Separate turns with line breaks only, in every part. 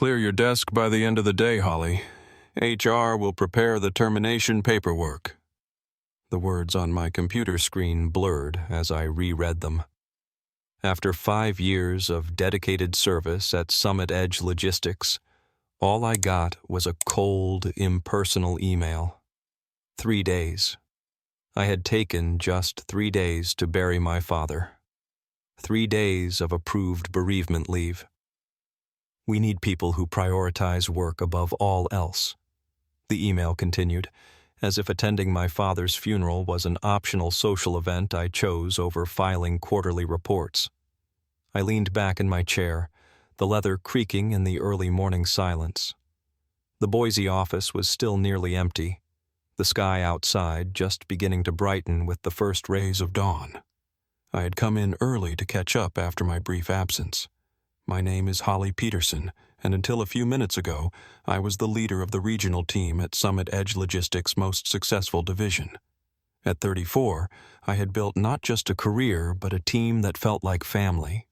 Clear your desk by the end of the day, Holly. HR will prepare the termination paperwork. The words on my computer screen blurred as I reread them. After 5 years of dedicated service at Summit Edge Logistics, all I got was a cold, impersonal email. 3 days. I had taken just 3 days to bury my father. 3 days of approved bereavement leave. We need people who prioritize work above all else. The email continued, as if attending my father's funeral was an optional social event I chose over filing quarterly reports. I leaned back in my chair, the leather creaking in the early morning silence. The Boise office was still nearly empty, the sky outside just beginning to brighten with the first rays of dawn. I had come in early to catch up after my brief absence. My name is Holly Peterson, and until a few minutes ago, I was the leader of the regional team at Summit Edge Logistics' most successful division. At 34, I had built not just a career, but a team that felt like family.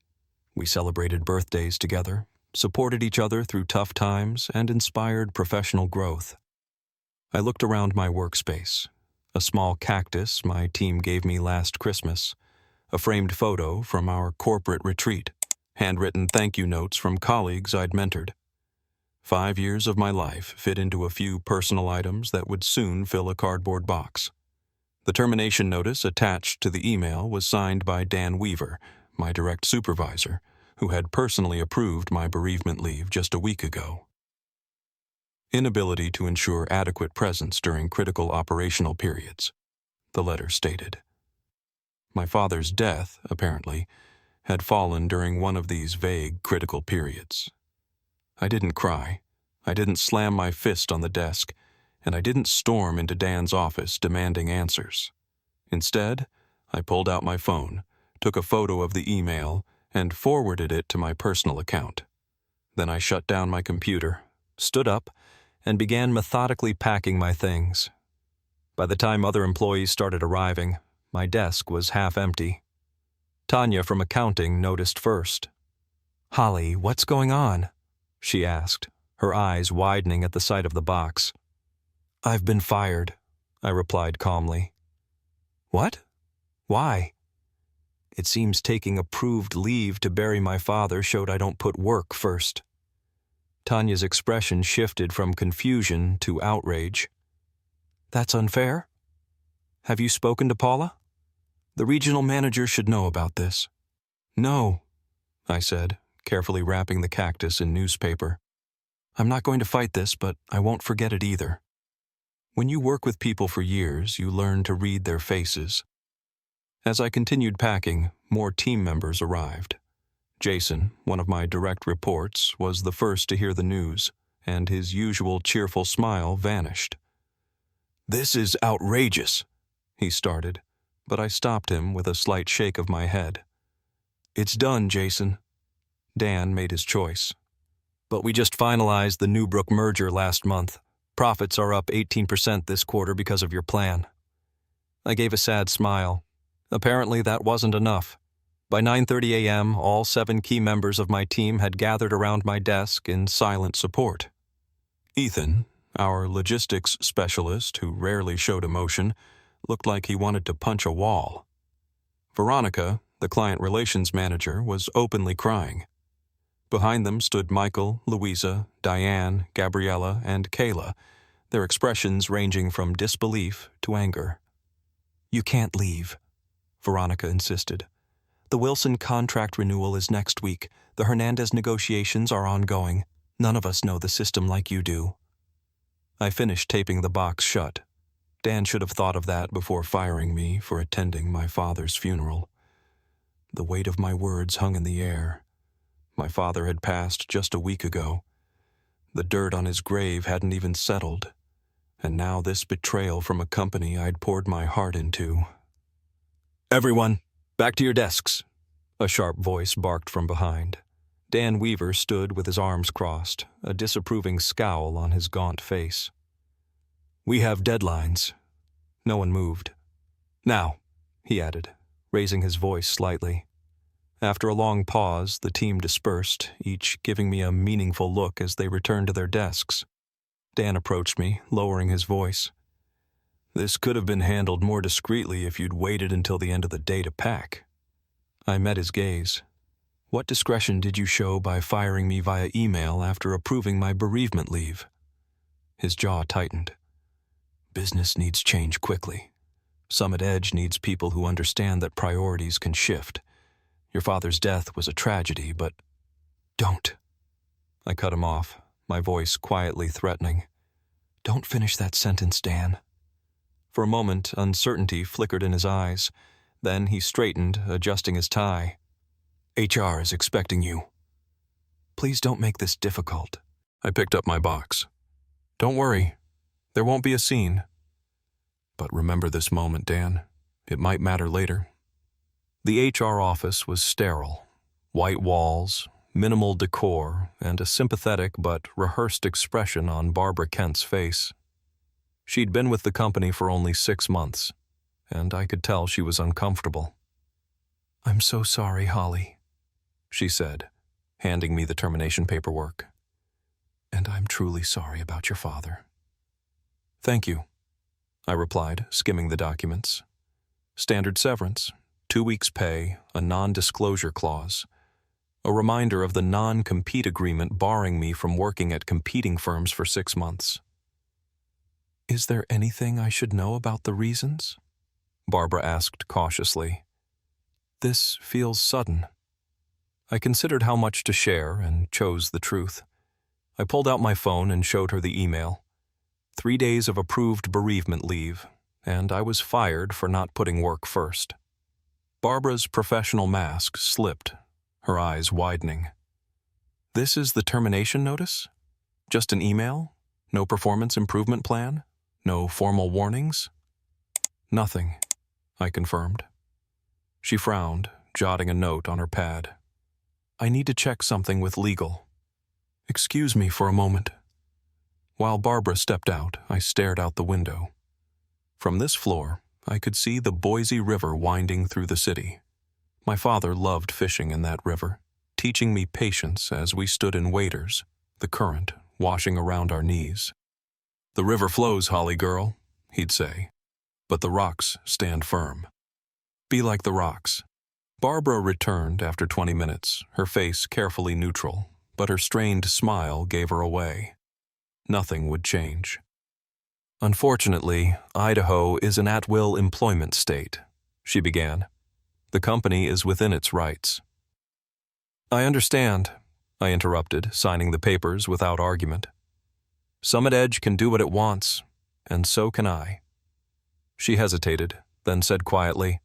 We celebrated birthdays together, supported each other through tough times, and inspired professional growth. I looked around my workspace, a small cactus my team gave me last Christmas, a framed photo from our corporate retreat, handwritten thank you notes from colleagues I'd mentored. 5 years of my life fit into a few personal items that would soon fill a cardboard box. The termination notice attached to the email was signed by Dan Weaver, my direct supervisor, who had personally approved my bereavement leave just a week ago. Inability to ensure adequate presence during critical operational periods, the letter stated. My father's death, apparently, had fallen during one of these vague, critical periods. I didn't cry, I didn't slam my fist on the desk, and I didn't storm into Dan's office demanding answers. Instead, I pulled out my phone, took a photo of the email, and forwarded it to my personal account. Then I shut down my computer, stood up, and began methodically packing my things. By the time other employees started arriving, my desk was half empty. Tanya from accounting noticed first. "Holly, what's going on?" she asked, her eyes widening at the sight of the box. "I've been fired," I replied calmly. "What? Why?" "It seems taking approved leave to bury my father showed I don't put work first." Tanya's expression shifted from confusion to outrage. "That's unfair? Have you spoken to Paula? The regional manager should know about this." "No," I said, carefully wrapping the cactus in newspaper. "I'm not going to fight this, but I won't forget it either. When you work with people for years, you learn to read their faces." As I continued packing, more team members arrived. Jason, one of my direct reports, was the first to hear the news, and his usual cheerful smile vanished. "This is outrageous," he started, but I stopped him with a slight shake of my head. "It's done, Jason." Dan made his choice. "But we just finalized the Newbrook merger last month. Profits are up 18% this quarter because of your plan." I gave a sad smile. Apparently that wasn't enough. By 9:30 a.m., all 7 key members of my team had gathered around my desk in silent support. Ethan, our logistics specialist who rarely showed emotion, looked like he wanted to punch a wall. Veronica, the client relations manager, was openly crying. Behind them stood Michael, Louisa, Diane, Gabriella, and Kayla, their expressions ranging from disbelief to anger. "You can't leave," Veronica insisted. "The Wilson contract renewal is next week. The Hernandez negotiations are ongoing. None of us know the system like you do." I finished taping the box shut. Dan should have thought of that before firing me for attending my father's funeral. The weight of my words hung in the air. My father had passed just a week ago. The dirt on his grave hadn't even settled. And now this betrayal from a company I'd poured my heart into. "Everyone, back to your desks," a sharp voice barked from behind. Dan Weaver stood with his arms crossed, a disapproving scowl on his gaunt face. "We have deadlines." No one moved. "Now," he added, raising his voice slightly, After a long pause, the team dispersed, each giving me a meaningful look as they returned to their desks. Dan approached me, lowering his voice. "This could have been handled more discreetly if you'd waited until the end of the day to pack." I met his gaze. "What discretion did you show by firing me via email after approving my bereavement leave?" His jaw tightened. "Business needs change quickly. Summit Edge needs people who understand that priorities can shift. Your father's death was a tragedy, but—" "Don't." I cut him off, my voice quietly threatening. "Don't finish that sentence, Dan." For a moment, uncertainty flickered in his eyes. Then he straightened, adjusting his tie. "HR is expecting you." "Please don't make this difficult." I picked up my box. "Don't worry. There won't be a scene. But remember this moment, Dan. It might matter later." The HR office was sterile. White walls, minimal decor, and a sympathetic but rehearsed expression on Barbara Kent's face. She'd been with the company for only 6 months, and I could tell she was uncomfortable. "I'm so sorry, Holly," she said, handing me the termination paperwork. "And I'm truly sorry about your father." "Thank you," I replied, skimming the documents. Standard severance, 2 weeks' pay, a non-disclosure clause, a reminder of the non-compete agreement barring me from working at competing firms for 6 months. "Is there anything I should know about the reasons?" Barbara asked cautiously. "This feels sudden." I considered how much to share and chose the truth. I pulled out my phone and showed her the email. 3 days of approved bereavement leave, and I was fired for not putting work first. Barbara's professional mask slipped, her eyes widening. "This is the termination notice? Just an email? No performance improvement plan? No formal warnings?" "Nothing," I confirmed. She frowned, jotting a note on her pad. "I need to check something with legal. Excuse me for a moment." While Barbara stepped out, I stared out the window. From this floor, I could see the Boise River winding through the city. My father loved fishing in that river, teaching me patience as we stood in waders, the current washing around our knees. "The river flows, Holly girl," he'd say, "but the rocks stand firm. Be like the rocks." Barbara returned after 20 minutes, her face carefully neutral, but her strained smile gave her away. Nothing would change. "Unfortunately, Idaho is an at-will employment state," she began. "The company is within its rights." "I understand," I interrupted, signing the papers without argument. "Summit Edge can do what it wants, and so can I." She hesitated, then said quietly,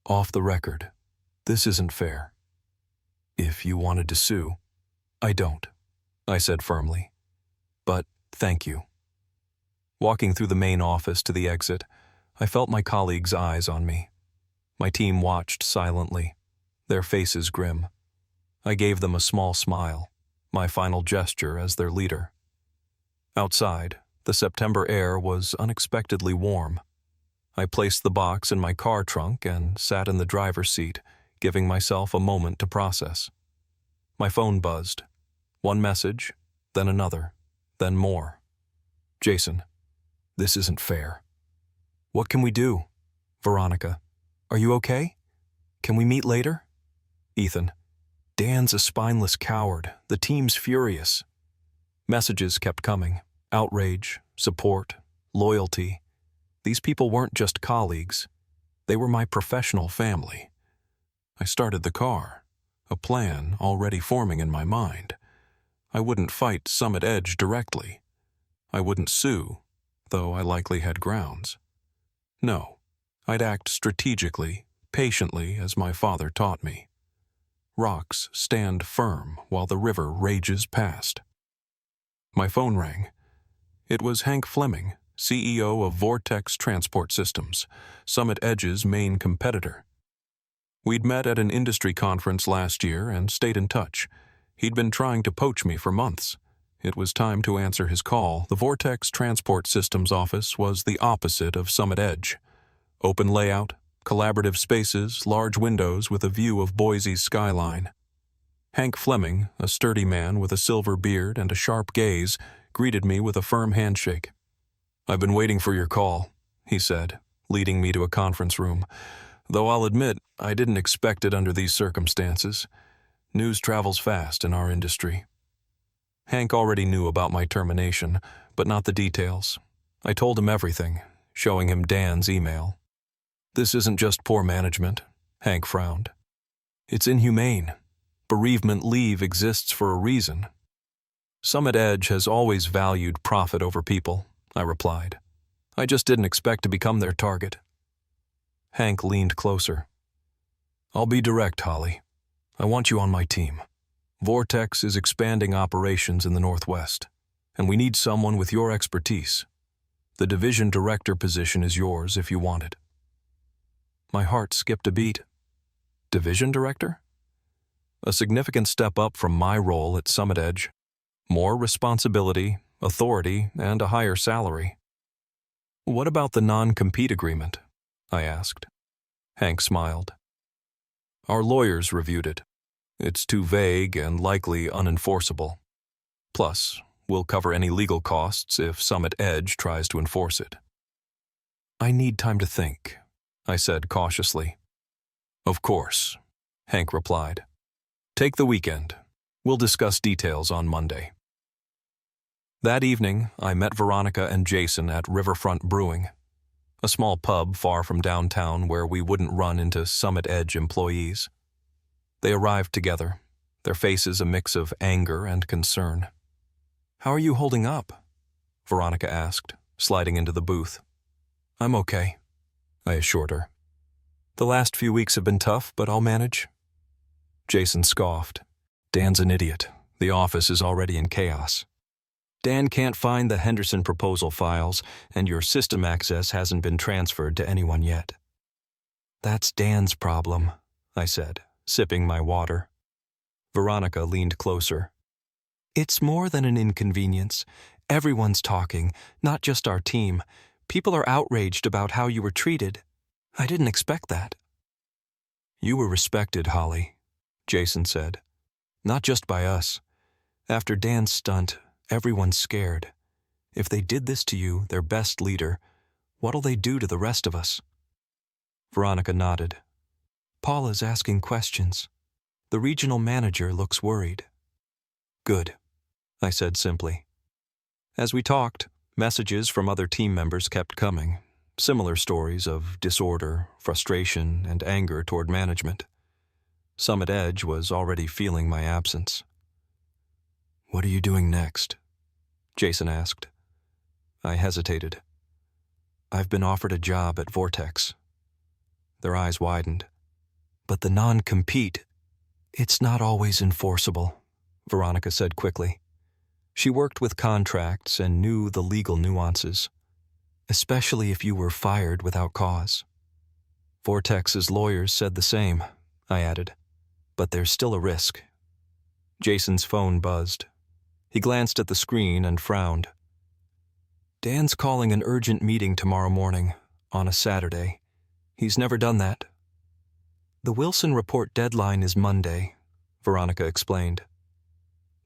"Off the record, this isn't fair. If you wanted to sue—" "I don't," I said firmly. "But thank you." Walking through the main office to the exit, I felt my colleagues' eyes on me. My team watched silently, their faces grim. I gave them a small smile, my final gesture as their leader. Outside, the September air was unexpectedly warm. I placed the box in my car trunk and sat in the driver's seat, giving myself a moment to process. My phone buzzed. One message, then another, then more. "Jason, this isn't fair." "What can we do?" "Veronica, are you okay? Can we meet later?" "Ethan, Dan's a spineless coward. The team's furious." Messages kept coming. Outrage, support, loyalty. These people weren't just colleagues. They were my professional family. I started the car, a plan already forming in my mind. I wouldn't fight Summit Edge directly. I wouldn't sue, though I likely had grounds. No, I'd act strategically, patiently, as my father taught me. Rocks stand firm while the river rages past. My phone rang. It was Hank Fleming, CEO of Vortex Transport Systems, Summit Edge's main competitor. We'd met at an industry conference last year and stayed in touch. He'd been trying to poach me for months. It was time to answer his call. The Vortex Transport Systems office was the opposite of Summit Edge. Open layout, Collaborative spaces, large windows with a view of Boise's skyline. Hank Fleming, a sturdy man with a silver beard and a sharp gaze, greeted me with a firm handshake. "I've been waiting for your call," he said, leading me to a conference room. Though I'll admit, I didn't expect it under these circumstances. News travels fast in our industry. Hank already knew about my termination, but not the details. I told him everything, showing him Dan's email. "This isn't just poor management," Hank frowned. "It's inhumane. Bereavement leave exists for a reason." "Summit Edge has always valued profit over people," I replied. "I just didn't expect to become their target." Hank leaned closer. "I'll be direct, Holly. I want you on my team. Vortex is expanding operations in the Northwest, and we need someone with your expertise. The division director position is yours if you want it." My heart skipped a beat. Division director? A significant step up from my role at Summit Edge. More responsibility, authority, and a higher salary. "What about the non-compete agreement?" I asked. Hank smiled. "Our lawyers reviewed it. It's too vague and likely unenforceable. Plus, we'll cover any legal costs if Summit Edge tries to enforce it." "I need time to think," I said cautiously. "Of course," Hank replied. "Take the weekend. We'll discuss details on Monday." That evening, I met Veronica and Jason at Riverfront Brewing, a small pub far from downtown where we wouldn't run into Summit Edge employees. They arrived together, their faces a mix of anger and concern. "How are you holding up?" Veronica asked, sliding into the booth. "I'm okay," I assured her. "The last few weeks have been tough, but I'll manage." Jason scoffed. "Dan's an idiot. The office is already in chaos. Dan can't find the Henderson proposal files, and your system access hasn't been transferred to anyone yet." "That's Dan's problem," I said, sipping my water. Veronica leaned closer. "It's more than an inconvenience. Everyone's talking, not just our team. People are outraged about how you were treated. I didn't expect that." "You were respected, Holly," Jason said. "Not just by us. After Dan's stunt, everyone's scared. If they did this to you, their best leader, what'll they do to the rest of us?" Veronica nodded. "Paula's asking questions. The regional manager looks worried." "Good," I said simply. As we talked, messages from other team members kept coming, similar stories of disorder, frustration, and anger toward management. Summit Edge was already feeling my absence. "What are you doing next?" Jason asked. I hesitated. "I've been offered a job at Vortex." Their eyes widened. "But the non-compete, it's not always enforceable," Veronica said quickly. She worked with contracts and knew the legal nuances, especially if you were fired without cause. "Vortex's lawyers said the same," I added. "But there's still a risk." Jason's phone buzzed. He glanced at the screen and frowned. "Dan's calling an urgent meeting tomorrow morning, on a Saturday. He's never done that." "The Wilson report deadline is Monday," Veronica explained.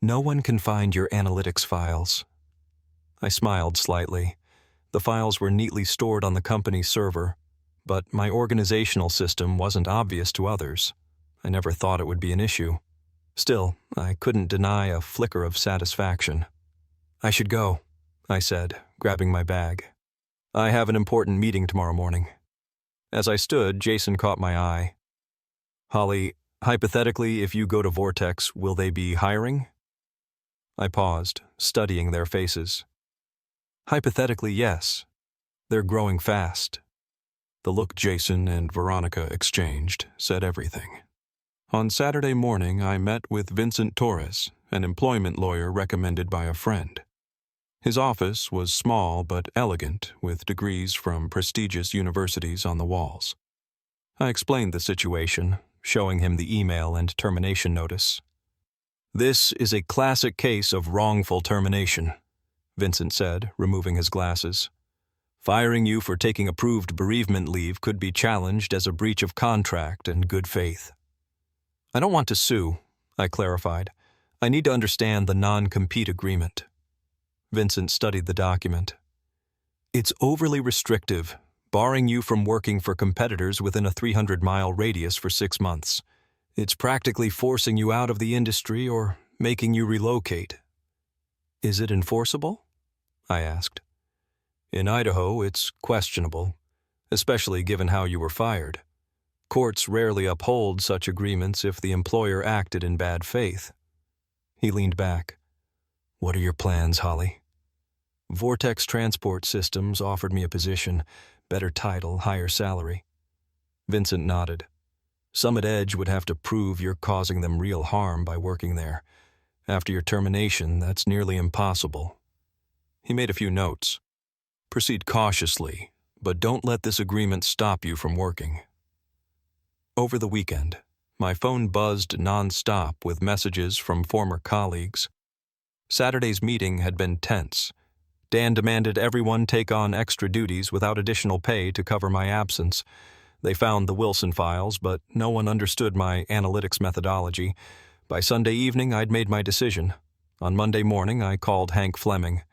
"No one can find your analytics files." I smiled slightly. The files were neatly stored on the company's server, but my organizational system wasn't obvious to others. I never thought it would be an issue. Still, I couldn't deny a flicker of satisfaction. "I should go," I said, grabbing my bag. "I have an important meeting tomorrow morning." As I stood, Jason caught my eye. "Holly, hypothetically, if you go to Vortex, will they be hiring?" I paused, studying their faces. "Hypothetically, yes. They're growing fast." The look Jason and Veronica exchanged said everything. On Saturday morning, I met with Vincent Torres, an employment lawyer recommended by a friend. His office was small but elegant, with degrees from prestigious universities on the walls. I explained the situation, showing him the email and termination notice. "This is a classic case of wrongful termination," Vincent said, removing his glasses. Firing you for taking approved bereavement leave could be challenged as a breach of contract and good faith. I don't want to sue, I clarified. I need to understand the non-compete agreement. Vincent studied the document. It's overly restrictive, barring you from working for competitors within a 300-mile radius for 6 months. It's practically forcing you out of the industry or making you relocate. Is it enforceable? I asked. In Idaho, it's questionable, especially given how you were fired. Courts rarely uphold such agreements if the employer acted in bad faith. He leaned back. What are your plans, Holly? Vortex Transport Systems offered me a position, better title, higher salary. Vincent nodded. Summit Edge would have to prove you're causing them real harm by working there. After your termination, that's nearly impossible. He made a few notes. Proceed cautiously, but don't let this agreement stop you from working. Over the weekend, my phone buzzed non-stop with messages from former colleagues. Saturday's meeting had been tense. Dan demanded everyone take on extra duties without additional pay to cover my absence. They found the Wilson files, but no one understood my analytics methodology. By Sunday evening, I'd made my decision. On Monday morning, I called Hank Fleming.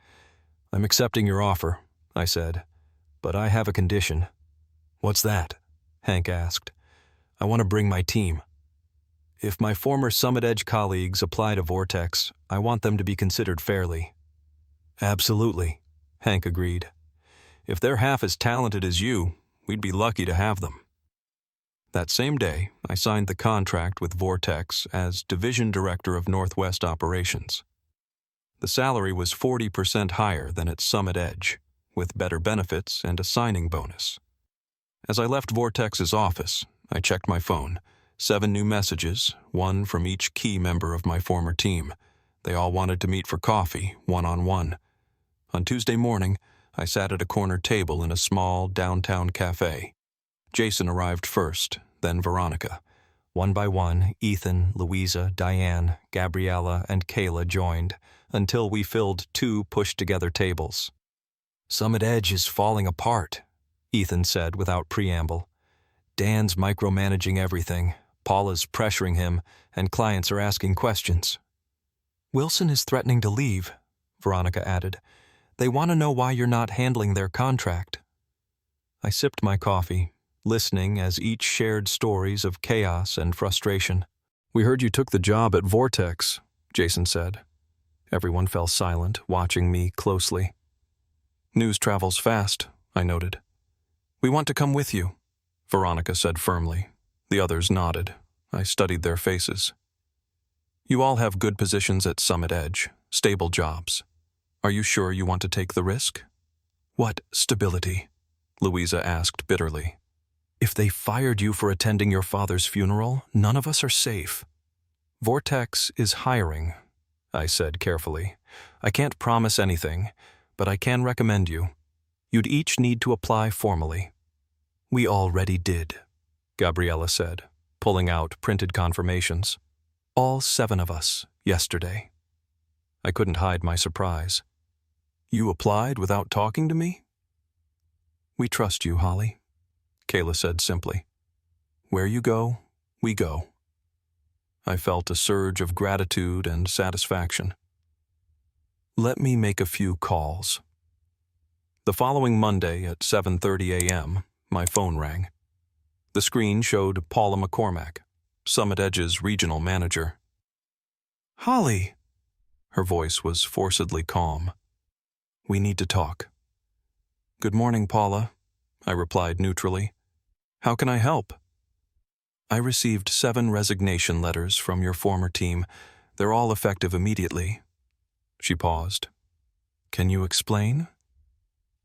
I'm accepting your offer, I said, but I have a condition. What's that? Hank asked. I want to bring my team. If my former Summit Edge colleagues apply to Vortex, I want them to be considered fairly. Absolutely, Hank agreed. If they're half as talented as you, we'd be lucky to have them. That same day, I signed the contract with Vortex as Division Director of Northwest Operations. The salary was 40% higher than at Summit Edge, with better benefits and a signing bonus. As I left Vortex's office, I checked my phone. 7 new messages, 1 from each key member of my former team. They all wanted to meet for coffee, one-on-one. On Tuesday morning, I sat at a corner table in a small downtown cafe. Jason arrived first, then Veronica. One by one, Ethan, Louisa, Diane, Gabriella, and Kayla joined, until we filled 2 pushed-together tables. Summit Edge is falling apart, Ethan said without preamble. Dan's micromanaging everything, Paula's pressuring him, and clients are asking questions. Wilson is threatening to leave, Veronica added. They want to know why you're not handling their contract. I sipped my coffee, listening as each shared stories of chaos and frustration. We heard you took the job at Vortex, Jason said. Everyone fell silent, watching me closely. News travels fast, I noted. We want to come with you, Veronica said firmly. The others nodded. I studied their faces. You all have good positions at Summit Edge, stable jobs. Are you sure you want to take the risk? What stability? Louisa asked bitterly. If they fired you for attending your father's funeral, none of us are safe. Vortex is hiring, I said carefully. I can't promise anything, but I can recommend you. You'd each need to apply formally. We already did, Gabriella said, pulling out printed confirmations. All 7 of us, yesterday. I couldn't hide my surprise. You applied without talking to me? We trust you, Holly, Kayla said simply. Where you go, we go. I felt a surge of gratitude and satisfaction. Let me make a few calls. The following Monday at 7:30 a.m., my phone rang. The screen showed Paula McCormack, Summit Edge's regional manager. Holly! Her voice was forcedly calm. We need to talk. Good morning, Paula, I replied neutrally. How can I help? I received 7 resignation letters from your former team. They're all effective immediately. She paused. Can you explain?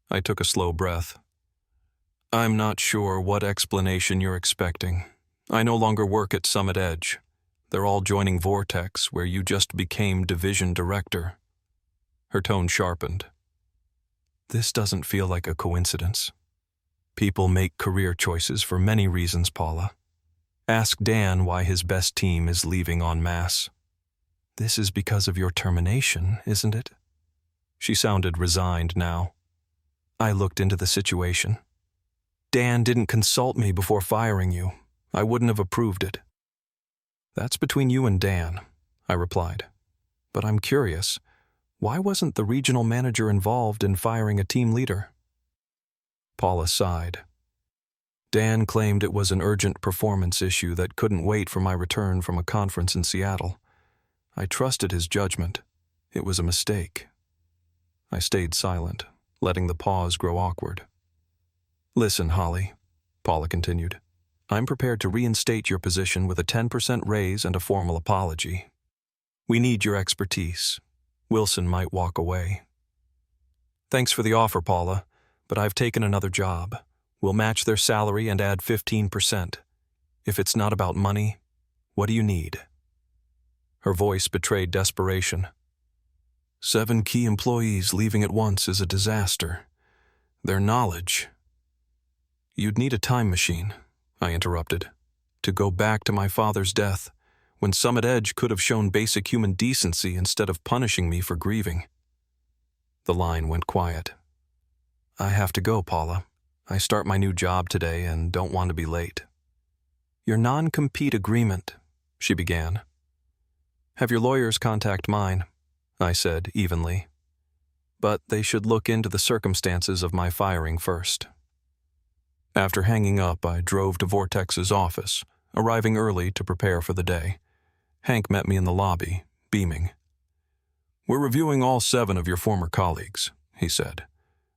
I took a slow breath. I'm not sure what explanation you're expecting. I no longer work at Summit Edge. They're all joining Vortex, where you just became division director. Her tone sharpened. This doesn't feel like a coincidence. People make career choices for many reasons, Paula. Ask Dan why his best team is leaving en masse. This is because of your termination, isn't it? She sounded resigned now. I looked into the situation. Dan didn't consult me before firing you. I wouldn't have approved it. That's between you and Dan, I replied. But I'm curious, why wasn't the regional manager involved in firing a team leader? Paula sighed. Dan claimed it was an urgent performance issue that couldn't wait for my return from a conference in Seattle. I trusted his judgment. It was a mistake. I stayed silent, letting the pause grow awkward. Listen, Holly, Paula continued. I'm prepared to reinstate your position with a 10% raise and a formal apology. We need your expertise. Wilson might walk away. Thanks for the offer, Paula, but I've taken another job. We'll match their salary and add 15%. If it's not about money, what do you need? Her voice betrayed desperation. 7 key employees leaving at once is a disaster. Their knowledge. You'd need a time machine, I interrupted, to go back to my father's death, when Summit Edge could have shown basic human decency instead of punishing me for grieving. The line went quiet. I have to go, Paula. I start my new job today and don't want to be late. Your non-compete agreement, she began. Have your lawyers contact mine, I said evenly. But they should look into the circumstances of my firing first. After hanging up, I drove to Vortex's office, arriving early to prepare for the day. Hank met me in the lobby, beaming. We're reviewing all 7 of your former colleagues, he said.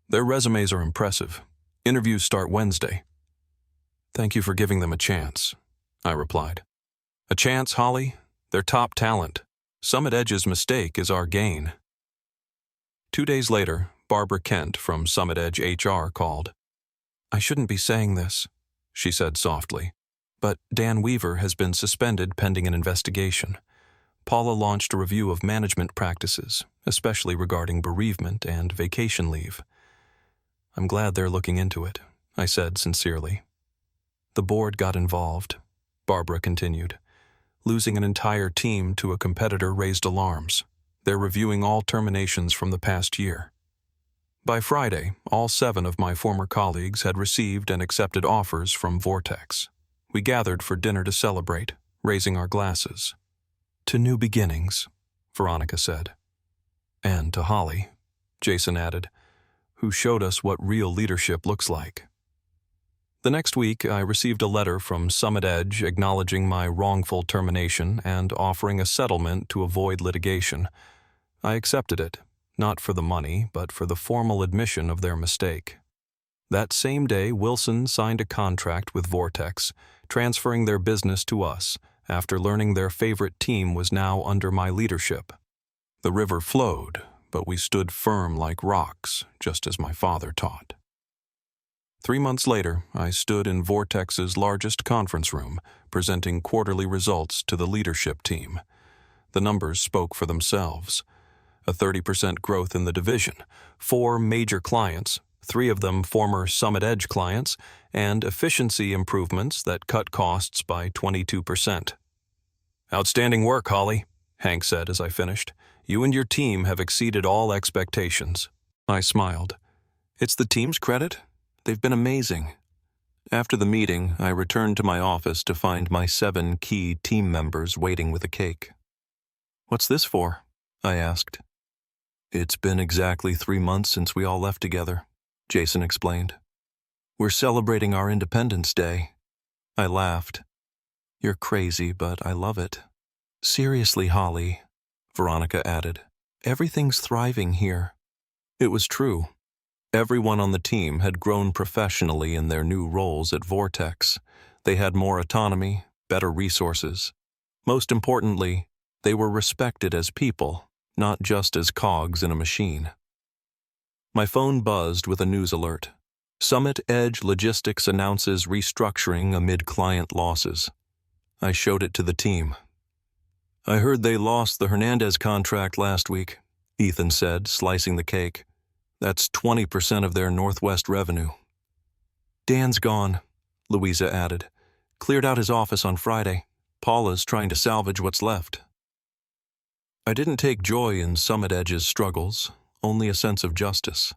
Their resumes are impressive. Interviews start Wednesday. Thank you for giving them a chance, I replied. A chance, Holly? They're top talent. Summit Edge's mistake is our gain. 2 days later, Barbara Kent from Summit Edge HR called. I shouldn't be saying this, she said softly, but Dan Weaver has been suspended pending an investigation. Paula launched a review of management practices, especially regarding bereavement and vacation leave. I'm glad they're looking into it, I said sincerely. The board got involved, Barbara continued. Losing an entire team to a competitor raised alarms. They're reviewing all terminations from the past year. By Friday, all 7 of my former colleagues had received and accepted offers from Vortex. We gathered for dinner to celebrate, raising our glasses. To new beginnings, Veronica said. And to Holly, Jason added, who showed us what real leadership looks like. The next week, I received a letter from Summit Edge acknowledging my wrongful termination and offering a settlement to avoid litigation. I accepted it, not for the money, but for the formal admission of their mistake. That same day, Wilson signed a contract with Vortex, transferring their business to us after learning their favorite team was now under my leadership. The river flowed, but we stood firm like rocks, just as my father taught. 3 months later, I stood in Vortex's largest conference room, presenting quarterly results to the leadership team. The numbers spoke for themselves. A 30% growth in the division, 4 major clients, 3 of them former Summit Edge clients, and efficiency improvements that cut costs by 22%. Outstanding work, Holly, Hank said as I finished. You and your team have exceeded all expectations. I smiled. It's the team's credit. They've been amazing. After the meeting, I returned to my office to find my 7 key team members waiting with a cake. What's this for? I asked. It's been exactly 3 months since we all left together, Jason explained. We're celebrating our Independence Day. I laughed. You're crazy, but I love it. Seriously, Holly, Veronica added. Everything's thriving here. It was true. Everyone on the team had grown professionally in their new roles at Vortex. They had more autonomy, better resources. Most importantly, they were respected as people, not just as cogs in a machine. My phone buzzed with a news alert. Summit Edge Logistics announces restructuring amid client losses. I showed it to the team. I heard they lost the Hernandez contract last week, Ethan said, slicing the cake. That's 20% of their Northwest revenue. Dan's gone, Louisa added. Cleared out his office on Friday. Paula's trying to salvage what's left. I didn't take joy in Summit Edge's struggles, only a sense of justice.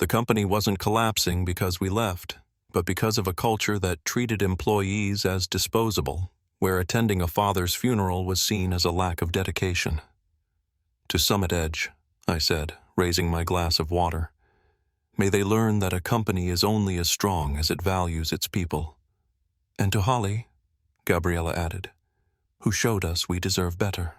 The company wasn't collapsing because we left, but because of a culture that treated employees as disposable, where attending a father's funeral was seen as a lack of dedication. To Summit Edge, I said, raising my glass of water. May they learn that a company is only as strong as it values its people. And to Holly, Gabriella added, who showed us we deserve better.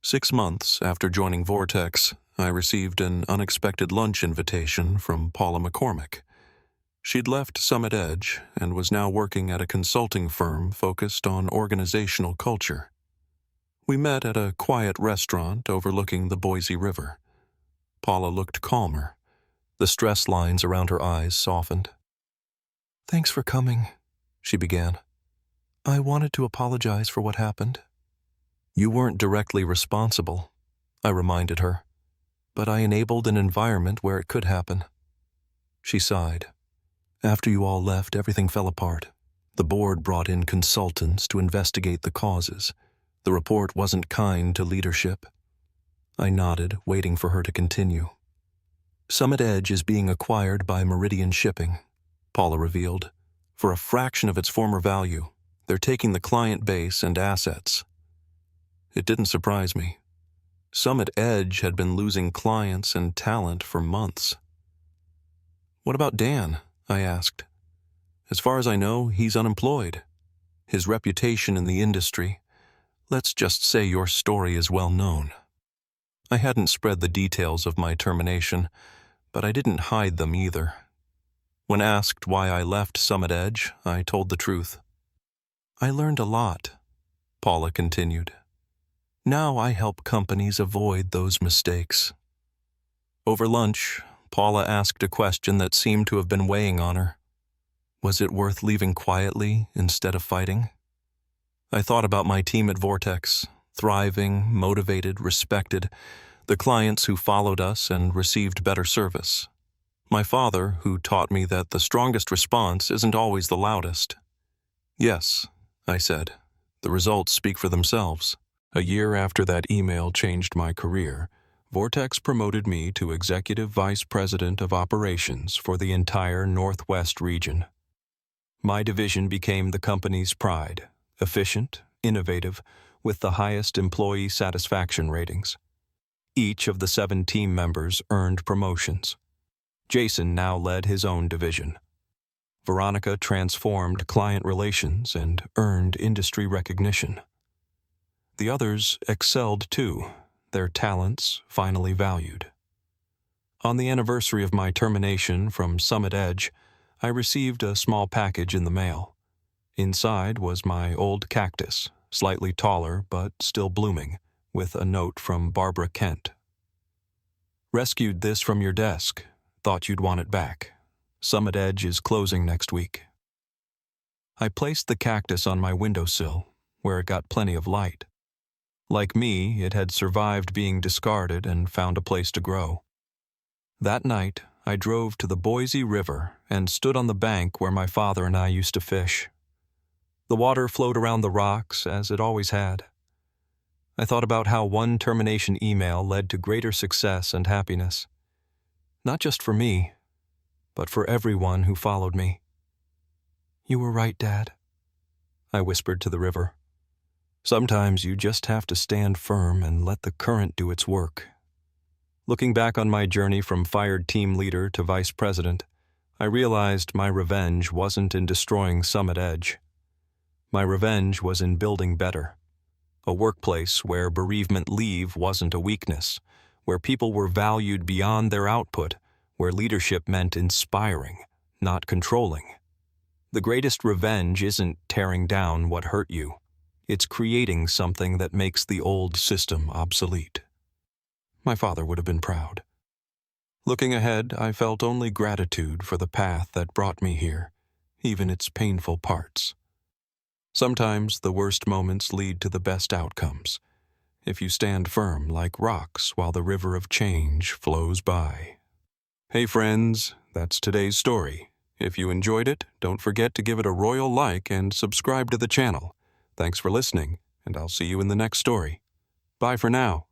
6 months after joining Vortex, I received an unexpected lunch invitation from Paula McCormick. She'd left Summit Edge and was now working at a consulting firm focused on organizational culture. We met at a quiet restaurant overlooking the Boise River. Paula looked calmer. The stress lines around her eyes softened. "Thanks for coming," she began. "I wanted to apologize for what happened." "You weren't directly responsible," I reminded her, "but I enabled an environment where it could happen." She sighed. "After you all left, everything fell apart. The board brought in consultants to investigate the causes. The report wasn't kind to leadership." I nodded, waiting for her to continue. "Summit Edge is being acquired by Meridian Shipping," Paula revealed. "For a fraction of its former value, they're taking the client base and assets." It didn't surprise me. Summit Edge had been losing clients and talent for months. "What about Dan?" I asked. "As far as I know, he's unemployed. His reputation in the industry, let's just say your story is well known." I hadn't spread the details of my termination, but I didn't hide them either. When asked why I left Summit Edge, I told the truth. "I learned a lot," Paula continued. "Now I help companies avoid those mistakes." Over lunch, Paula asked a question that seemed to have been weighing on her. Was it worth leaving quietly instead of fighting? I thought about my team at Vortex, thriving, motivated, respected, the clients who followed us and received better service. My father, who taught me that the strongest response isn't always the loudest. "Yes," I said, "the results speak for themselves." A year after that email changed my career, Vortex promoted me to Executive Vice President of Operations for the entire Northwest region. My division became the company's pride, efficient, innovative, with the highest employee satisfaction ratings. Each of the 7 team members earned promotions. Jason now led his own division. Veronica transformed client relations and earned industry recognition. The others excelled too, their talents finally valued. On the anniversary of my termination from Summit Edge, I received a small package in the mail. Inside was my old cactus, slightly taller but still blooming, with a note from Barbara Kent. "Rescued this from your desk. Thought you'd want it back. Summit Edge is closing next week." I placed the cactus on my windowsill, where it got plenty of light. Like me, it had survived being discarded and found a place to grow. That night, I drove to the Boise River and stood on the bank where my father and I used to fish. The water flowed around the rocks, as it always had. I thought about how one termination email led to greater success and happiness. Not just for me, but for everyone who followed me. "You were right, Dad," I whispered to the river. Sometimes you just have to stand firm and let the current do its work. Looking back on my journey from fired team leader to vice president, I realized my revenge wasn't in destroying Summit Edge. My revenge was in building better. A workplace where bereavement leave wasn't a weakness, where people were valued beyond their output, where leadership meant inspiring, not controlling. The greatest revenge isn't tearing down what hurt you. It's creating something that makes the old system obsolete. My father would have been proud. Looking ahead, I felt only gratitude for the path that brought me here, even its painful parts. Sometimes the worst moments lead to the best outcomes, if you stand firm like rocks while the river of change flows by. Hey friends, that's today's story. If you enjoyed it, don't forget to give it a royal like and subscribe to the channel. Thanks for listening, and I'll see you in the next story. Bye for now.